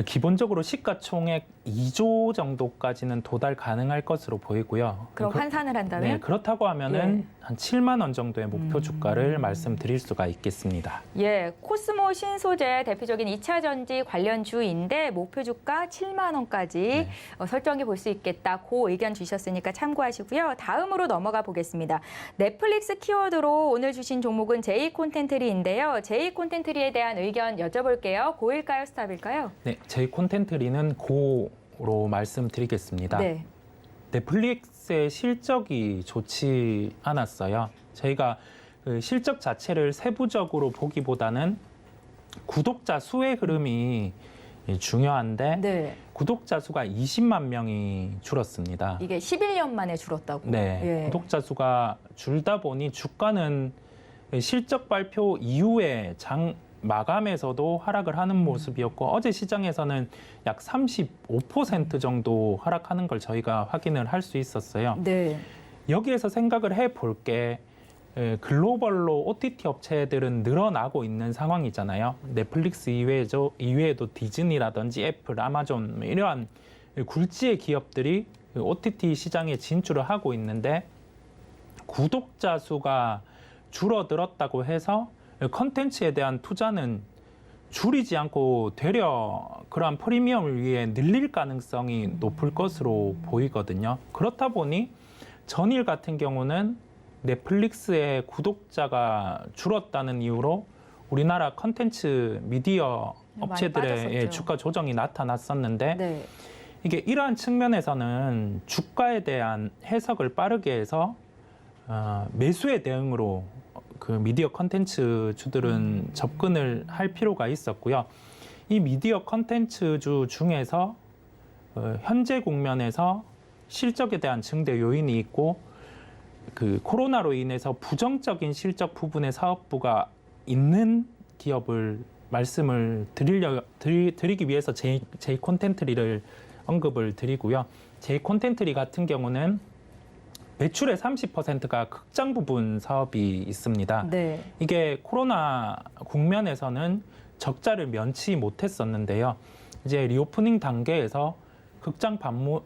기본적으로 시가총액 2조 정도까지는 도달 가능할 것으로 보이고요. 그럼 환산을 한다면? 네, 그렇다고 하면은 예. 한 7만 원 정도의 목표 주가를 말씀드릴 수가 있겠습니다. 예, 코스모 신소재 대표적인 2차 전지 관련 주인데 목표 주가 7만 원까지 네. 설정해 볼 수 있겠다. 그 의견 주셨으니까 참고하시고요. 다음으로 넘어가 보겠습니다. 넷플릭스 키워드로 오늘 주신 종목은 제이콘텐트리인데요. 제이콘텐트리에 대한 의견 여쭤볼게요. 고일까요, 스탑일까요? 네, 저희 콘텐트리는 고로 말씀드리겠습니다. 네. 넷플릭스의 실적이 좋지 않았어요. 저희가 그 실적 자체를 세부적으로 보기보다는 구독자 수의 흐름이 중요한데 네. 구독자 수가 20만 명이 줄었습니다. 이게 11년 만에 줄었다고. 네, 예. 구독자 수가 줄다 보니 주가는 실적 발표 이후에 장 마감에서도 하락을 하는 모습이었고 어제 시장에서는 약 35% 정도 하락하는 걸 저희가 확인을 할 수 있었어요. 네. 여기에서 생각을 해볼 게 글로벌로 OTT 업체들은 늘어나고 있는 상황이잖아요. 넷플릭스 이외에도 디즈니라든지 애플, 아마존 이러한 굴지의 기업들이 OTT 시장에 진출을 하고 있는데 구독자 수가 줄어들었다고 해서 컨텐츠에 대한 투자는 줄이지 않고 되려 그러한 프리미엄을 위해 늘릴 가능성이 높을 것으로 보이거든요. 그렇다 보니 전일 같은 경우는 넷플릭스의 구독자가 줄었다는 이유로 우리나라 컨텐츠 미디어 많이 업체들의 빠졌었죠. 주가 조정이 나타났었는데 네. 이게 이러한 측면에서는 주가에 대한 해석을 빠르게 해서 매수의 대응으로 그 미디어 컨텐츠 주들은 접근을 할 필요가 있었고요. 이 미디어 컨텐츠 주 중에서 현재 국면에서 실적에 대한 증대 요인이 있고 그 코로나로 인해서 부정적인 실적 부분의 사업부가 있는 기업을 말씀을 드리기 위해서 제이 콘텐트리를 언급을 드리고요. 제이 콘텐트리 같은 경우는 매출의 30%가 극장 부분 사업이 있습니다. 네. 이게 코로나 국면에서는 적자를 면치 못했었는데요. 이제 리오프닝 단계에서 극장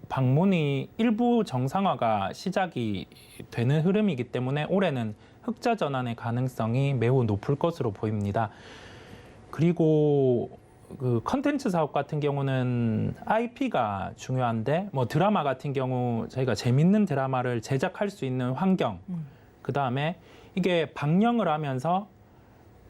방문이 일부 정상화가 시작이 되는 흐름이기 때문에 올해는 흑자 전환의 가능성이 매우 높을 것으로 보입니다. 그리고 그 컨텐츠 사업 같은 경우는 IP가 중요한데 뭐 드라마 같은 경우 저희가 재밌는 드라마를 제작할 수 있는 환경, 그다음에 이게 방영을 하면서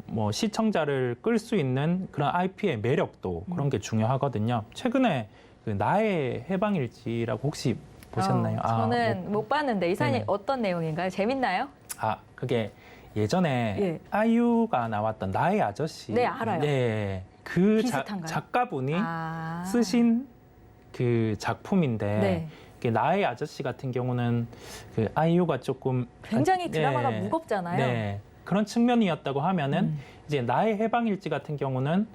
뭐 시청자를 끌 수 있는 그런 IP의 매력도 그런 게 중요하거든요. 최근에 그 나의 해방일지라고 혹시 보셨나요? 저는 못 봤는데 이사님 네네. 어떤 내용인가요? 재밌나요? 그게 예전에 예. 아이유가 나왔던 나의 아저씨. 네, 알아요. 네, 그 비슷한가요? 작가분이 아. 쓰신 그 작품인데 네. 이게 나의 아저씨 같은 경우는 그 아이유가 조금 굉장히 드라마가 네, 무겁잖아요. 네, 그런 측면이었다고 하면은 이제 나의 해방일지 같은 경우는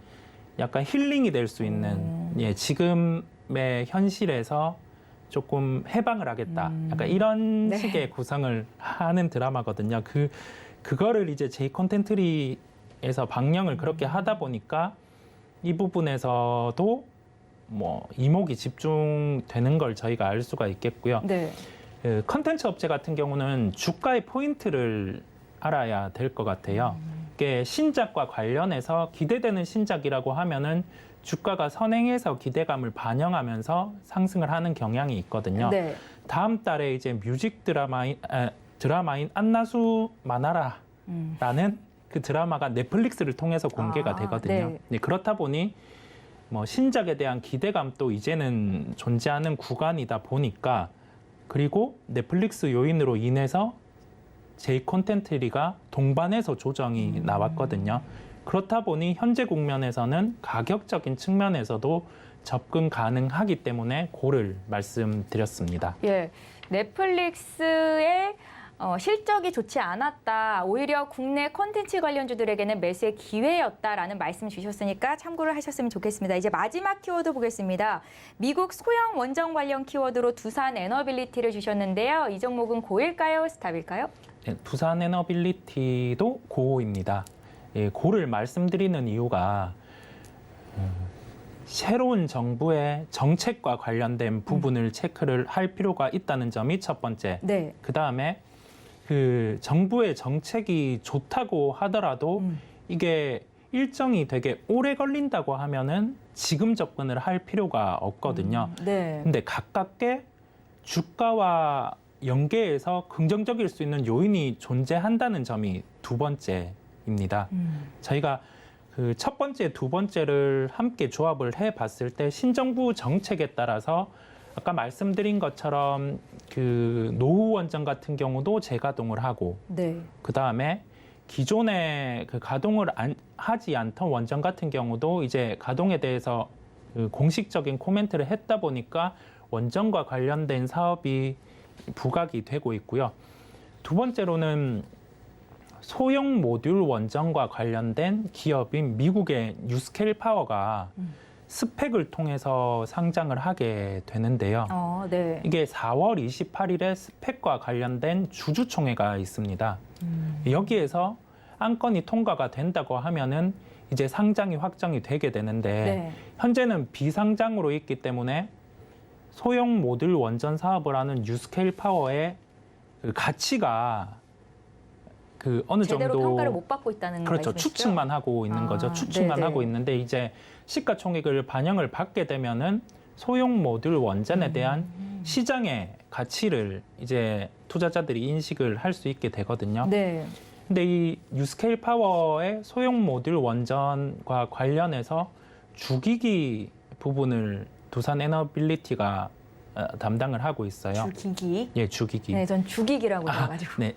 약간 힐링이 될 수 있는 예, 지금의 현실에서 조금 해방을 하겠다. 약간 이런 네. 식의 구성을 하는 드라마거든요. 그거를 이제 제이 콘텐트리에서 방영을 그렇게 하다 보니까 이 부분에서도 뭐 이목이 집중되는 걸 저희가 알 수가 있겠고요. 네. 그 컨텐츠 업체 같은 경우는 주가의 포인트를 알아야 될 것 같아요. 이게 신작과 관련해서 기대되는 신작이라고 하면은 주가가 선행해서 기대감을 반영하면서 상승을 하는 경향이 있거든요. 네. 다음 달에 이제 뮤직 드라마인 안나수 마나라라는 그 드라마가 넷플릭스를 통해서 공개가 되거든요. 네. 네, 그렇다 보니 뭐 신작에 대한 기대감도 이제는 존재하는 구간이다 보니까 그리고 넷플릭스 요인으로 인해서 J-콘텐츠리가 동반해서 조정이 나왔거든요. 그렇다 보니 현재 국면에서는 가격적인 측면에서도 접근 가능하기 때문에 고를 말씀드렸습니다. 예, 넷플릭스의 실적이 좋지 않았다. 오히려 국내 콘텐츠 관련주들에게는 매수의 기회였다라는 말씀 주셨으니까 참고를 하셨으면 좋겠습니다. 이제 마지막 키워드 보겠습니다. 미국 소형 원전 관련 키워드로 두산 에너빌리티를 주셨는데요. 이 종목은 고일까요? 스탑일까요? 네, 두산 에너빌리티도 고입니다. 예, 고를 말씀드리는 이유가 새로운 정부의 정책과 관련된 부분을 체크를 할 필요가 있다는 점이 첫 번째. 네. 그다음에 그 정부의 정책이 좋다고 하더라도 이게 일정이 되게 오래 걸린다고 하면은 지금 접근을 할 필요가 없거든요. 네. 근데 가깝게 주가와 연계해서 긍정적일 수 있는 요인이 존재한다는 점이 두 번째입니다. 저희가 그 첫 번째, 두 번째를 함께 조합을 해봤을 때 신정부 정책에 따라서 아까 말씀드린 것처럼 그 노후 원전 같은 경우도 재가동을 하고 네. 그 다음에 기존에 그 가동을 하지 않던 원전 같은 경우도 이제 가동에 대해서 그 공식적인 코멘트를 했다 보니까 원전과 관련된 사업이 부각이 되고 있고요. 두 번째로는 소형 모듈 원전과 관련된 기업인 미국의 뉴스케일 파워가 스펙을 통해서 상장을 하게 되는데요. 네. 이게 4월 28일에 스펙과 관련된 주주총회가 있습니다. 여기에서 안건이 통과가 된다고 하면은 이제 상장이 확정이 되게 되는데 네. 현재는 비상장으로 있기 때문에 소형 모듈 원전 사업을 하는 뉴스케일 파워의 그 가치가 그 어느 제대로 정도 평가를 못 받고 있다는 그렇죠. 말씀이시죠? 추측만 하고 있는 거죠. 추측만 네네. 하고 있는데 이제 시가총액을 반영을 받게 되면은 소형 모듈 원전에 대한 시장의 가치를 이제 투자자들이 인식을 할 수 있게 되거든요. 네. 근데 이 뉴스케일 파워의 소형 모듈 원전과 관련해서 주기기 부분을 두산 에너빌리티가 담당을 하고 있어요. 주기기. 예, 주기기. 네, 전 주기기라고 들어가지고. 네,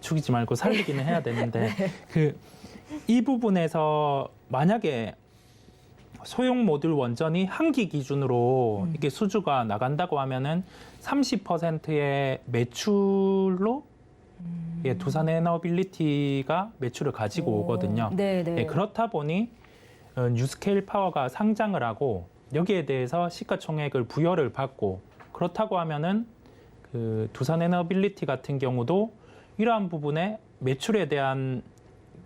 죽이지 말고 살리기는 해야 되는데 그 이 부분에서 만약에 소형 모듈 원전이 한기 기준으로 이게 수주가 나간다고 하면은 30%의 매출로 예, 두산 에너빌리티가 매출을 가지고 오거든요. 네, 네. 예, 그렇다 보니 뉴스케일 파워가 상장을 하고 여기에 대해서 시가총액을 부여를 받고 그렇다고 하면은 그 두산 에너빌리티 같은 경우도 이러한 부분에 매출에 대한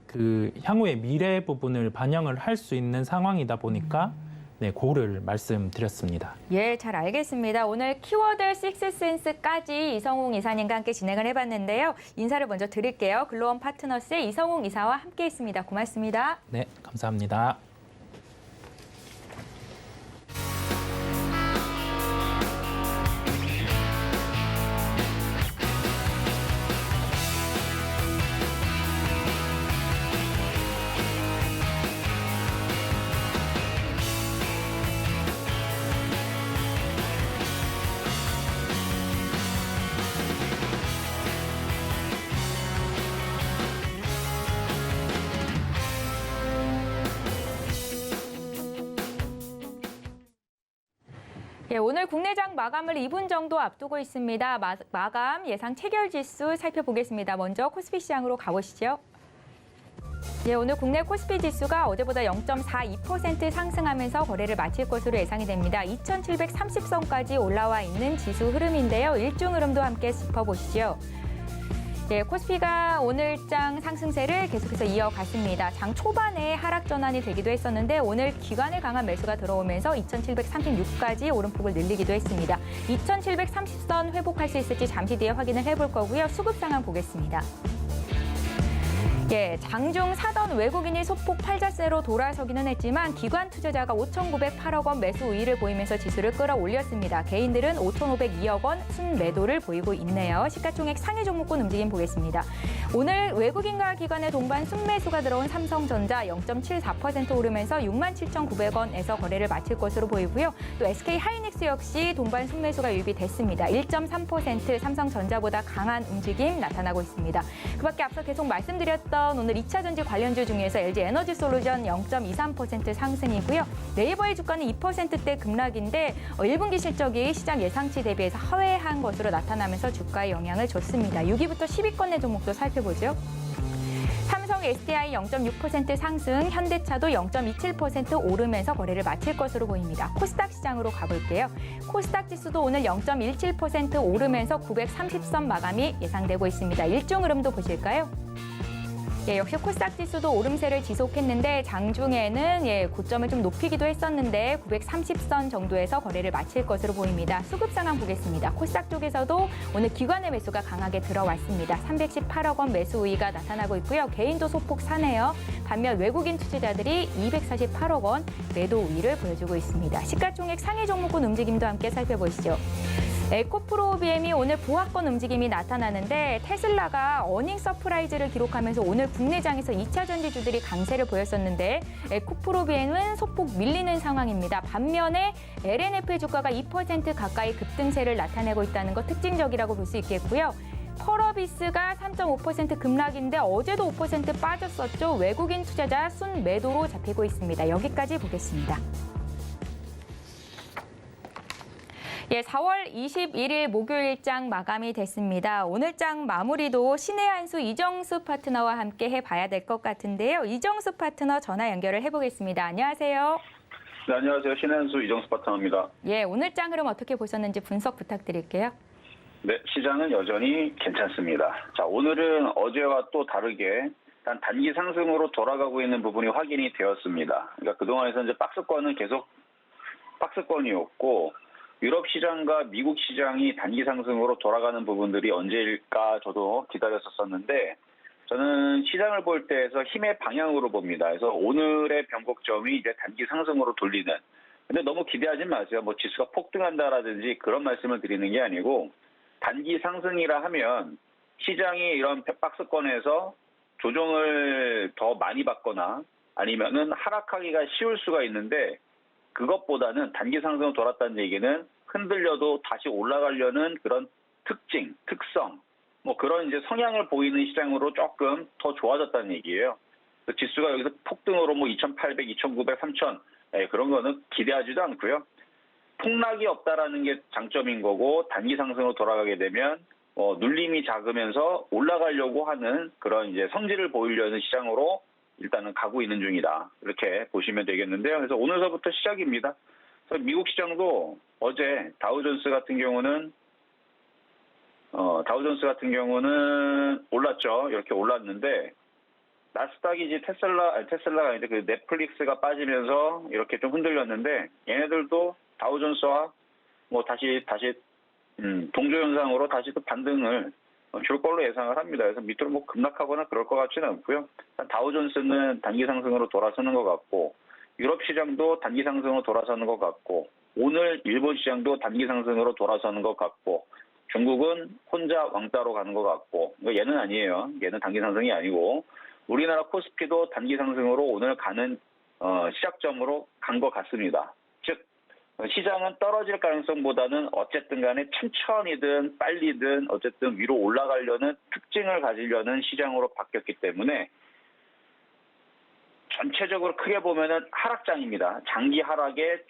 그 향후의 미래 부분을 반영을 할 수 있는 상황이다 보니까 네, 고를 말씀드렸습니다. 예, 잘 알겠습니다. 오늘 키워드 식스센스까지 이성웅 이사님과 함께 진행을 해봤는데요. 인사를 먼저 드릴게요. 글로원 파트너스의 이성웅 이사와 함께했습니다. 고맙습니다. 네, 감사합니다. 예, 오늘 국내장 마감을 2분 정도 앞두고 있습니다. 마감 예상 체결 지수 살펴보겠습니다. 먼저 코스피 시장으로 가보시죠. 예, 오늘 국내 코스피 지수가 어제보다 0.42% 상승하면서 거래를 마칠 것으로 예상이 됩니다. 2,730선까지 올라와 있는 지수 흐름인데요. 일중 흐름도 함께 짚어보시죠. 예, 코스피가 오늘장 상승세를 계속해서 이어갔습니다. 장 초반에 하락 전환이 되기도 했었는데 오늘 기관의 강한 매수가 들어오면서 2,736까지 오름폭을 늘리기도 했습니다. 2,730선 회복할 수 있을지 잠시 뒤에 확인을 해볼 거고요. 수급 상황 보겠습니다. 예, 장중 사던 외국인이 소폭 팔자세로 돌아서기는 했지만 기관 투자자가 5,908억 원 매수 우위를 보이면서 지수를 끌어올렸습니다. 개인들은 5,502억 원 순매도를 보이고 있네요. 시가총액 상위 종목군 움직임 보겠습니다. 오늘 외국인과 기관의 동반 순매수가 들어온 삼성전자 0.74% 오르면서 67,900원에서 거래를 마칠 것으로 보이고요. 또 SK하이닉스 역시 동반 순매수가 유입됐습니다. 1.3% 삼성전자보다 강한 움직임 나타나고 있습니다. 그밖에 앞서 계속 말씀드렸던 오늘 2차 전지 관련주 중에서 LG 에너지솔루션 0.23% 상승이고요. 네이버의 주가는 2%대 급락인데 1분기 실적이 시장 예상치 대비해서 하회한 것으로 나타나면서 주가에 영향을 줬습니다. 6위부터 10위권 내 종목도 살펴보죠. 삼성 SDI 0.6% 상승, 현대차도 0.27% 오르면서 거래를 마칠 것으로 보입니다. 코스닥 시장으로 가볼게요. 코스닥 지수도 오늘 0.17% 오르면서 930선 마감이 예상되고 있습니다. 일종 흐름도 보실까요? 예, 역시 코스닥 지수도 오름세를 지속했는데 장중에는 고점을 좀 높이기도 했었는데 930선 정도에서 거래를 마칠 것으로 보입니다. 수급 상황 보겠습니다. 코스닥 쪽에서도 오늘 기관의 매수가 강하게 들어왔습니다. 318억 원 매수 우위가 나타나고 있고요. 개인도 소폭 사네요. 반면 외국인 투자자들이 248억 원 매도 우위를 보여주고 있습니다. 시가총액 상위 종목군 움직임도 함께 살펴보시죠. 에코프로비엠이 오늘 보합권 움직임이 나타나는데 테슬라가 어닝 서프라이즈를 기록하면서 오늘 국내장에서 2차 전지주들이 강세를 보였었는데 에코프로비엠은 소폭 밀리는 상황입니다. 반면에 LNF의 주가가 2% 가까이 급등세를 나타내고 있다는 것 특징적이라고 볼 수 있겠고요. 펄어비스가 3.5% 급락인데 어제도 5% 빠졌었죠. 외국인 투자자 순 매도로 잡히고 있습니다. 여기까지 보겠습니다. 예, 4월 21일 목요일장 마감이 됐습니다. 오늘장 마무리도 신의 한수 이정수 파트너와 함께 해봐야 될 것 같은데요. 이정수 파트너 전화 연결을 해보겠습니다. 안녕하세요. 네, 안녕하세요. 신의 한수 이정수 파트너입니다. 예, 오늘장 흐름 어떻게 보셨는지 분석 부탁드릴게요. 네, 시장은 여전히 괜찮습니다. 자, 오늘은 어제와 또 다르게 일단 단기 상승으로 돌아가고 있는 부분이 확인이 되었습니다. 그러니까 그동안에서 이제 박스권은 계속 박스권이었고 유럽 시장과 미국 시장이 단기 상승으로 돌아가는 부분들이 언제일까 저도 기다렸었는데 저는 시장을 볼 때에서 힘의 방향으로 봅니다. 그래서 오늘의 변곡점이 이제 단기 상승으로 돌리는. 근데 너무 기대하지 마세요. 뭐 지수가 폭등한다라든지 그런 말씀을 드리는 게 아니고 단기 상승이라 하면 시장이 이런 박스권에서 조정을 더 많이 받거나 아니면은 하락하기가 쉬울 수가 있는데 그것보다는 단기 상승으로 돌았다는 얘기는 흔들려도 다시 올라가려는 그런 특징, 특성, 뭐 그런 이제 성향을 보이는 시장으로 조금 더 좋아졌다는 얘기예요. 지수가 여기서 폭등으로 뭐 2,800, 2,900, 3,000 그런 거는 기대하지도 않고요. 폭락이 없다라는 게 장점인 거고 단기 상승으로 돌아가게 되면 눌림이 작으면서 올라가려고 하는 그런 이제 성질을 보이려는 시장으로 일단은 가고 있는 중이다. 이렇게 보시면 되겠는데요. 그래서 오늘서부터 시작입니다. 그래서 미국 시장도 어제 다우존스 같은 경우는 올랐죠. 이렇게 올랐는데 나스닥이 이제 테슬라가 이제 그 넷플릭스가 빠지면서 이렇게 좀 흔들렸는데 얘네들도 다우존스와 뭐 다시 동조 현상으로 다시 또 반등을 줄 걸로 예상을 합니다. 그래서 밑으로 뭐 급락하거나 그럴 것 같지는 않고요. 다우존스는 단기 상승으로 돌아서는 것 같고 유럽 시장도 단기 상승으로 돌아서는 것 같고 오늘 일본 시장도 단기 상승으로 돌아서는 것 같고 중국은 혼자 왕따로 가는 것 같고 얘는 아니에요. 얘는 단기 상승이 아니고 우리나라 코스피도 단기 상승으로 오늘 가는 시작점으로 간 것 같습니다. 즉 시장은 떨어질 가능성보다는 어쨌든 간에 천천히든 빨리든 어쨌든 위로 올라가려는 특징을 가지려는 시장으로 바뀌었기 때문에 전체적으로 크게 보면은 하락장입니다. 장기 하락의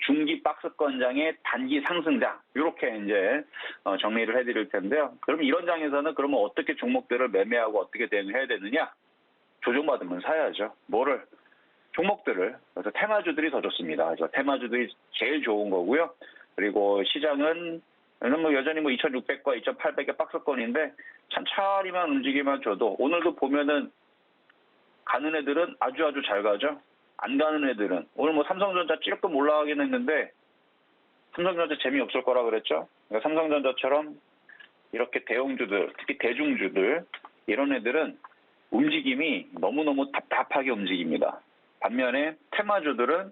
중기 박스권장의 단기 상승장 이렇게 이제 정리를 해드릴 텐데요. 그럼 이런 장에서는 그러면 어떻게 종목들을 매매하고 어떻게 대응해야 되느냐? 조정받으면 사야죠. 뭐를? 종목들을. 그래서 테마주들이 더 좋습니다. 그래서 테마주들이 제일 좋은 거고요. 그리고 시장은 뭐 여전히 뭐 2,600과 2,800의 박스권인데 천천히만 움직이면 줘도 오늘도 보면은 가는 애들은 아주 잘 가죠. 안 가는 애들은 오늘 뭐 삼성전자 조금 올라가긴 했는데 삼성전자 재미없을 거라 그랬죠. 그러니까 삼성전자처럼 이렇게 대형주들 특히 대중주들 이런 애들은 움직임이 너무너무 답답하게 움직입니다. 반면에 테마주들은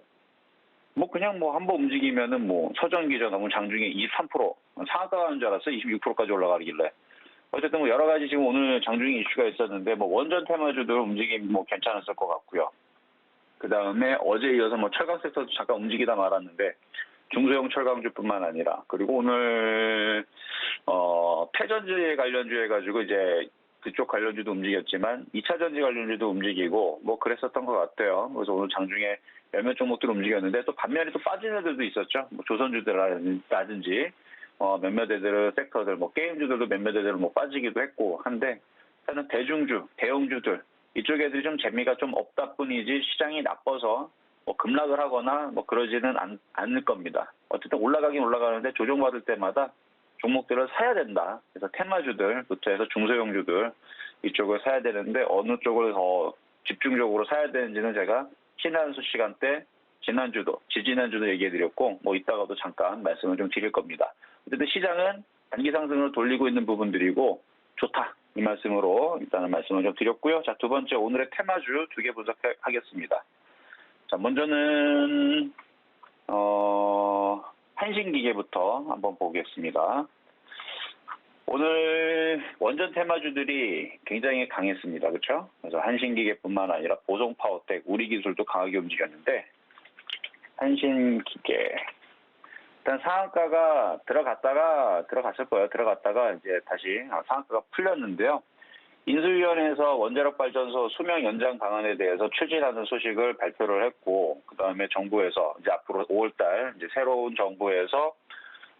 뭐 그냥 뭐 한번 움직이면은 뭐 서전기저 너무 장중에 23% 상한가 가는 줄 알았어요. 26%까지 올라가길래. 어쨌든 뭐 여러 가지 지금 오늘 장중에 이슈가 있었는데 뭐 원전 테마주들 움직임 뭐 괜찮았을 것 같고요. 그 다음에 어제 이어서 뭐 철강 섹터도 잠깐 움직이다 말았는데 중소형 철강주뿐만 아니라 그리고 오늘 폐전지 관련주 해가지고 이제 그쪽 관련주도 움직였지만 2차 전지 관련주도 움직이고 뭐 그랬었던 것 같아요. 그래서 오늘 장중에 몇몇 종목들 움직였는데 또 반면에 또 빠진 애들도 있었죠. 뭐 조선주들이라든지 몇몇 애들 섹터들 뭐 게임주들도 몇몇 애들 뭐 빠지기도 했고 한데 일단은 대중주, 대형주들 이쪽 애들이 좀 재미가 좀 없다 뿐이지 시장이 나빠서 뭐 급락을 하거나 뭐 그러지는 않을 겁니다. 어쨌든 올라가긴 올라가는데 조정받을 때마다 종목들을 사야 된다. 그래서 테마주들부터 해서 중소형주들 이쪽을 사야 되는데 어느 쪽을 더 집중적으로 사야 되는지는 제가 신한수 시간 때 지난주도 지지난주도 얘기해드렸고 뭐 이따가도 잠깐 말씀을 좀 드릴 겁니다. 어쨌든 시장은 단기 상승을 돌리고 있는 부분들이고 좋다. 이 말씀으로 일단은 말씀을 좀 드렸고요. 자, 두 번째 오늘의 테마주 2개 분석하겠습니다. 자, 먼저는 한신기계부터 한번 보겠습니다. 오늘 원전 테마주들이 굉장히 강했습니다. 그렇죠? 그래서 한신기계뿐만 아니라 보성파워텍, 우리기술도 강하게 움직였는데 한신기계 일단 상한가가 들어갔을 거예요. 들어갔다가 이제 다시 상한가가 풀렸는데요. 인수위원회에서 원자력 발전소 수명 연장 방안에 대해서 추진하는 소식을 발표를 했고, 그 다음에 정부에서 이제 앞으로 5월달 이제 새로운 정부에서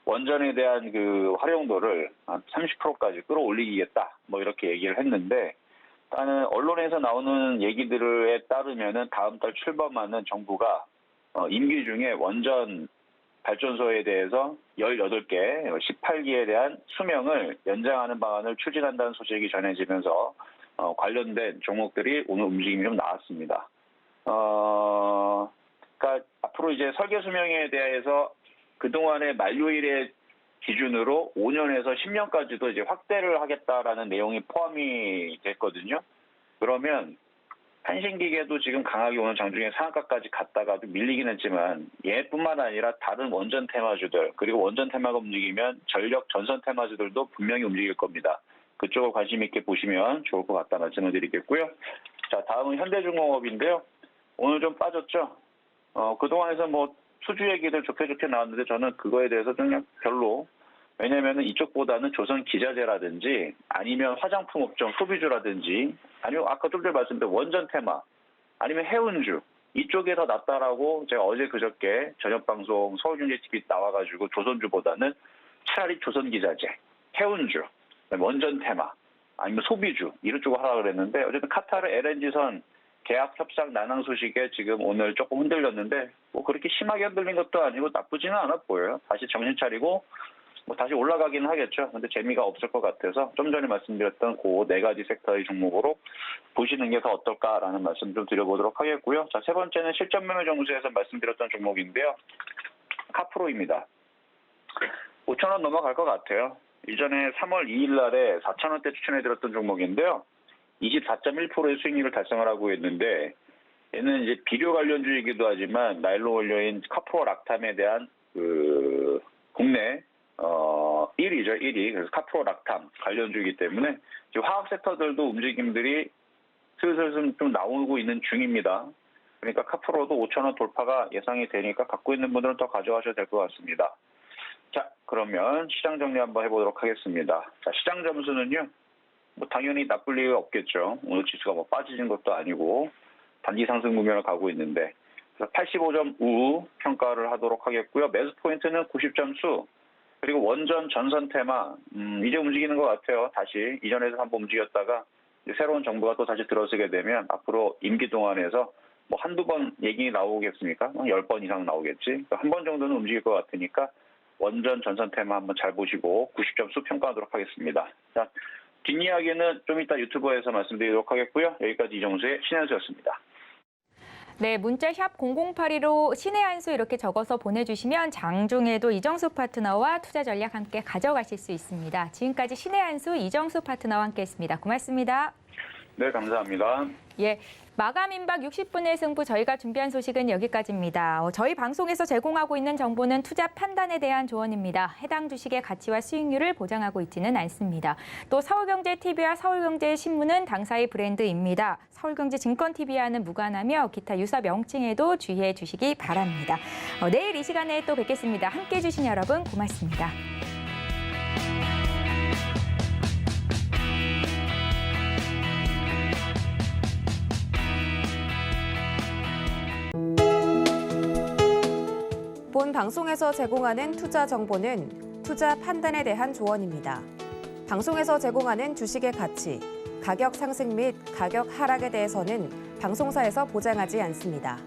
원전에 대한 그 활용도를 한 30%까지 끌어올리겠다, 뭐 이렇게 얘기를 했는데, 일단은 언론에서 나오는 얘기들에 따르면은 다음 달 출범하는 정부가 임기 중에 원전 발전소에 대해서 18개, 18기에 대한 수명을 연장하는 방안을 추진한다는 소식이 전해지면서 관련된 종목들이 오늘 움직임이 좀 나왔습니다. 그러니까 앞으로 이제 설계 수명에 대해서 그동안의 만료일의 기준으로 5년에서 10년까지도 이제 확대를 하겠다라는 내용이 포함이 됐거든요. 그러면 한신기계도 지금 강하게 오늘 장중에 상한가까지 갔다가도 밀리긴 했지만 얘뿐만 아니라 다른 원전 테마주들 그리고 원전 테마가 움직이면 전력 전선 테마주들도 분명히 움직일 겁니다. 그쪽을 관심 있게 보시면 좋을 것 같다 말씀을 드리겠고요. 자, 다음은 현대중공업인데요. 오늘 좀 빠졌죠. 그동안에서 뭐 수주 얘기들 좋게 나왔는데 저는 그거에 대해서 좀 그냥 별로. 왜냐하면 이쪽보다는 조선 기자재라든지 아니면 화장품 업종 소비주라든지 아니면 아까 좀 전에 말씀드린 원전 테마 아니면 해운주 이쪽에 더 낫다라고 제가 어제 그저께 저녁 방송 서울경제TV 나와가지고 조선주보다는 차라리 조선 기자재, 해운주, 원전 테마 아니면 소비주 이런 쪽을 하라 그랬는데 어쨌든 카타르 LNG선 계약 협상 난항 소식에 지금 오늘 조금 흔들렸는데 뭐 그렇게 심하게 흔들린 것도 아니고 나쁘지는 않아 보여요. 다시 정신 차리고 뭐 다시 올라가기는 하겠죠. 근데 재미가 없을 것 같아서 좀 전에 말씀드렸던 그 4가지 섹터의 종목으로 보시는 게 더 어떨까라는 말씀 좀 드려보도록 하겠고요. 자, 세 번째는 실전 매매 정수에서 말씀드렸던 종목인데요. 카프로입니다. 5,000원 넘어갈 것 같아요. 이전에 3월 2일 날에 4,000원대 추천해드렸던 종목인데요. 24.1%의 수익률을 달성을 하고 있는데 얘는 이제 비료 관련주이기도 하지만 나일론 원료인 카프로 락탐에 대한 그 국내 1위죠, 1위. 그래서 카프로 락탐 관련주이기 때문에 지금 화학 섹터들도 움직임들이 슬슬 좀 나오고 있는 중입니다. 그러니까 카프로도 5,000원 돌파가 예상이 되니까 갖고 있는 분들은 더 가져가셔도 될 것 같습니다. 자, 그러면 시장 정리 한번 해보도록 하겠습니다. 자, 시장 점수는요. 뭐 당연히 나쁠 리가 없겠죠. 오늘 지수가 뭐 빠지는 것도 아니고 단기 상승 국면을 가고 있는데 85점 우 평가를 하도록 하겠고요. 매수 포인트는 90점 수. 그리고 원전 전선 테마 이제 움직이는 것 같아요. 다시 이전에서 한번 움직였다가 새로운 정부가 또 다시 들어서게 되면 앞으로 임기 동안에서 뭐 한두 번 얘기 나오겠습니까? 10번 이상 나오겠지. 한 번 정도는 움직일 것 같으니까 원전 전선 테마 한번 잘 보시고 90점 수 평가하도록 하겠습니다. 자, 뒷이야기는 좀 이따 유튜브에서 말씀드리도록 하겠고요. 여기까지 이정수의 신한수였습니다. 네, 문자 샵 0082로 신의 한 수 이렇게 적어서 보내주시면 장중에도 이정수 파트너와 투자 전략 함께 가져가실 수 있습니다. 지금까지 신의 한 수 이정수 파트너와 함께했습니다. 고맙습니다. 네, 감사합니다. 예. 마감 임박 60분의 승부 저희가 준비한 소식은 여기까지입니다. 저희 방송에서 제공하고 있는 정보는 투자 판단에 대한 조언입니다. 해당 주식의 가치와 수익률을 보장하고 있지는 않습니다. 또 서울경제TV와 서울경제신문은 당사의 브랜드입니다. 서울경제증권TV와는 무관하며 기타 유사 명칭에도 주의해 주시기 바랍니다. 내일 이 시간에 또 뵙겠습니다. 함께해 주신 여러분 고맙습니다. 본 방송에서 제공하는 투자 정보는 투자 판단에 대한 조언입니다. 방송에서 제공하는 주식의 가치, 가격 상승 및 가격 하락에 대해서는 방송사에서 보장하지 않습니다.